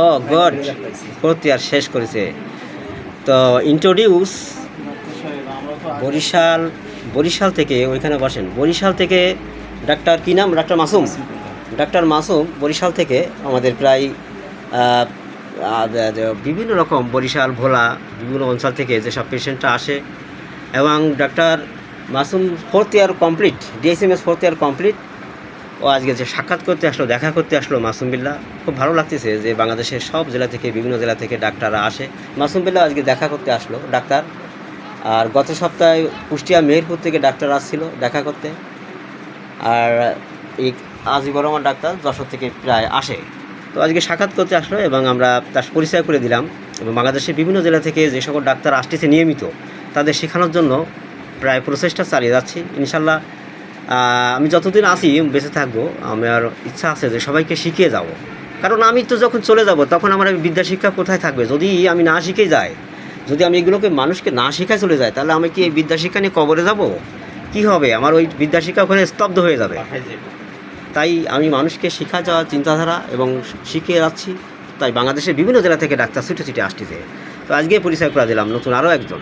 ও good, fourth year শেষ করেছে। তো ইন্ট্রোডিউস বরিশাল, বরিশাল থেকে ওইখানে বসেন, বরিশাল থেকে ডাক্তার কী নাম, ডাক্তার মাসুম, ডাক্তার মাসুম বরিশাল থেকে আমাদের প্রায় বিভিন্ন রকম বরিশাল ভোলা বিভিন্ন অঞ্চল থেকে যেসব পেশেন্টরা আসে, এবং doctor Masum fourth year complete, DSMS fourth year complete. ও আজকে যে সাক্ষাৎ করতে আসলো, দেখা করতে আসলো মাসুম বিল্লাহ, খুব ভালো লাগতেছে যে বাংলাদেশের সব জেলা থেকে বিভিন্ন জেলা থেকে ডাক্তাররা আসে। মাসুম বিল্লাহ আজকে দেখা করতে আসলো ডাক্তার। আর গত সপ্তাহে কুষ্টিয়া মেহেরপুর থেকে ডাক্তার আসছিল দেখা করতে। আর এই আজিবর রহমান ডাক্তার যশোর থেকে প্রায় আসে। তো আজকে সাক্ষাৎ করতে আসলো এবং আমরা তার পরিচয় করে দিলাম, এবং বাংলাদেশের বিভিন্ন জেলা থেকে যে সকল ডাক্তার আসতেছে নিয়মিত তাদের শেখানোর জন্য প্রায় প্রচেষ্টা চালিয়ে যাচ্ছি ইনশাল্লাহ। আমি যতদিন আছি বেঁচে থাকবো, আমার ইচ্ছা আছে যে সবাইকে শিখিয়ে যাব। কারণ আমি তো যখন চলে যাব তখন আমার বিদ্যা শিক্ষা কোথায় থাকবে? যদি আমি না শিখে যাই, যদি আমি এগুলোকে মানুষকে না শেখায় চলে যাই, তাহলে আমি কি এই বিদ্যা শিক্ষা নিয়ে কবরে যাব? কী হবে? আমার ওই বিদ্যা শিক্ষা ওখানে স্তব্ধ হয়ে যাবে। তাই আমি মানুষকে শেখা যাওয়ার চিন্তাধারা এবং শিখিয়ে যাচ্ছি। তাই বাংলাদেশের বিভিন্ন জেলা থেকে ডাক্তার ছুটে ছুটে আসতেছে। তো আজকে পরিচয় করে দিলাম নতুন আরও একজন।